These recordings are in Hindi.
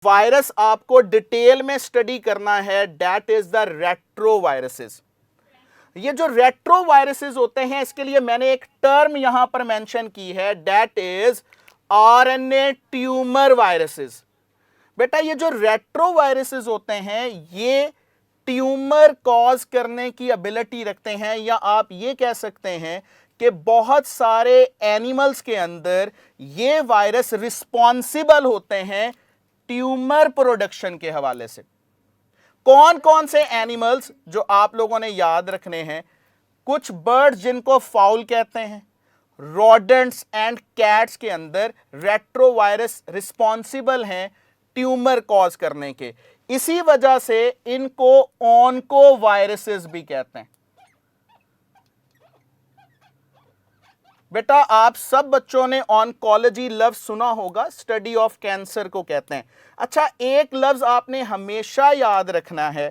वायरस आपको डिटेल में स्टडी करना है, दैट इज द रेट्रोवायरसेस। ये जो रेट्रोवायरसेस होते हैं, इसके लिए मैंने एक टर्म यहां पर मेंशन की है, that is RNA tumour viruses. बेटा ये जो रेट्रोवायरसेस होते हैं ये ट्यूमर कॉज करने की एबिलिटी रखते हैं, या आप ये कह सकते हैं कि बहुत सारे एनिमल्स के अंदर ये वायरस रिस्पॉन्सिबल होते हैं ट्यूमर प्रोडक्शन के हवाले से। कौन कौन से एनिमल्स जो आप लोगों ने याद रखने हैं? कुछ बर्ड्स जिनको फाउल कहते हैं, रोडेंट्स एंड कैट्स के अंदर रेट्रोवायरस रिस्पॉन्सिबल हैं ट्यूमर कॉज करने के। इसी वजह से इनको ऑन्कोवायरसेस भी कहते हैं। बेटा आप सब बच्चों ने ऑन्कोलॉजी लफ्ज सुना होगा, स्टडी ऑफ कैंसर को कहते हैं। अच्छा, एक लफ्ज आपने हमेशा याद रखना है,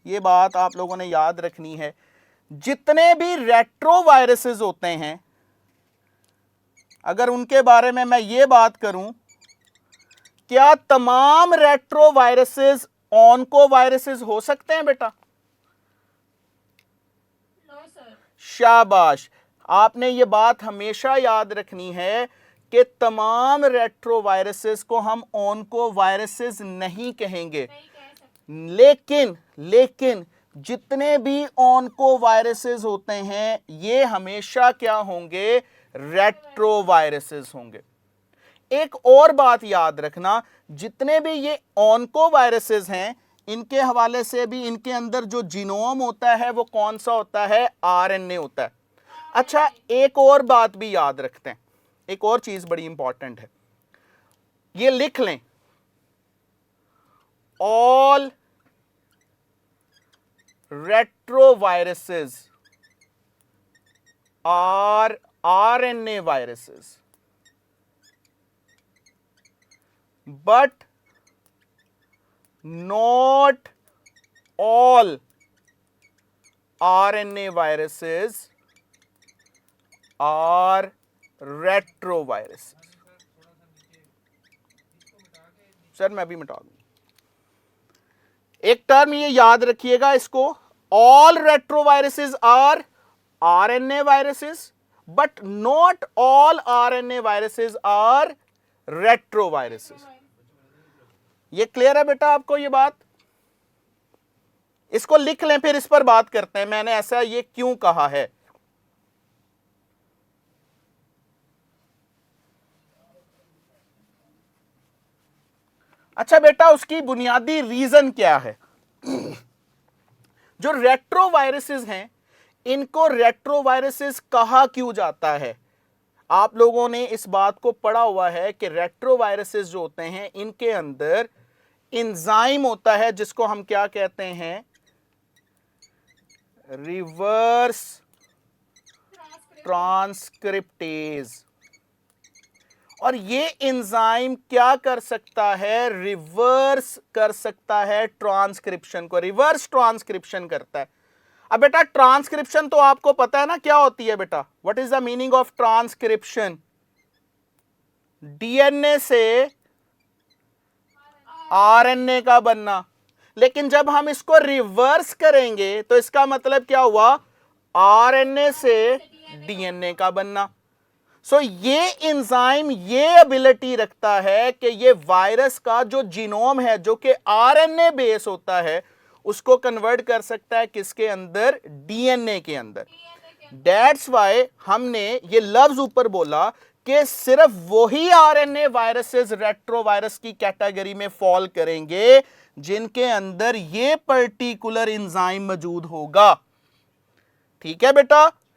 ये बात आप लोगों ने याद रखनी है, जितने भी रेट्रोवायरसेस होते हैं, अगर उनके बारे में मैं ये बात करूं, क्या तमाम रेट्रोवायरसेस ऑन्कोवायरसेस हो सकते हैं बेटा? शाबाश, आपने ये बात हमेशा याद रखनी है कि तमाम रेट्रोवायरसेस को हम ऑन्कोवायरसेस नहीं कहेंगे, लेकिन जितने भी ऑन्कोवायरसेस होते हैं ये हमेशा क्या होंगे? रेट्रोवायरसेस होंगे। एक और बात याद रखना, जितने भी ये ऑन्कोवायरसेस हैं इनके हवाले से भी इनके अंदर जो जीनोम होता है वो कौन सा होता है? आरएनए होता है। अच्छा, एक और बात भी याद रखते हैं, एक और चीज बड़ी इंपॉर्टेंट है, ये लिख लें, all retroviruses are RNA viruses, but not all RNA viruses are retroviruses। Sir मैं भी मिटा दूं, एक टर्म ये याद रखिएगा इसको, all retroviruses are RNA viruses but not all RNA viruses are retroviruses। ये क्लियर है बेटा आपको ये बात? इसको लिख लें, फिर इस पर बात करते हैं मैंने ऐसा ये क्यों कहा है। अच्छा बेटा, उसकी बुनियादी रीजन क्या है? जो रेट्रोवायरसेस हैं इनको रेट्रोवायरसेस कहा क्यों जाता है? आप लोगों ने इस बात को पढ़ा हुआ है कि रेट्रोवायरसेस जो होते हैं इनके अंदर एंजाइम होता है जिसको हम क्या कहते हैं? Reverse transcriptase. और ये एंजाइम क्या कर सकता है? रिवर्स कर सकता है ट्रांसक्रिप्शन को, रिवर्स ट्रांसक्रिप्शन करता है। अब बेटा ट्रांसक्रिप्शन तो आपको पता है ना क्या होती है बेटा? What is the meaning of transcription? DNA से आरएनए का बनना। लेकिन जब हम इसको रिवर्स करेंगे तो इसका मतलब क्या हुआ? आरएनए से डीएनए का बनना। सो ये एंजाइम ये एबिलिटी रखता है कि ये वायरस का जो जीनोम है जो कि आरएनए बेस होता है उसको कन्वर्ट कर सकता है किसके अंदर? डीएनए के अंदर। दैट्स वाई हमने ये लफ्ज ऊपर बोला कि सिर्फ वही आरएनए वायरसेस रेट्रोवायरस की कैटेगरी में फॉल करेंगे जिनके अंदर ये पर्टिकुलर एंजाइम मौजूद होगा। ठीक है बेटा?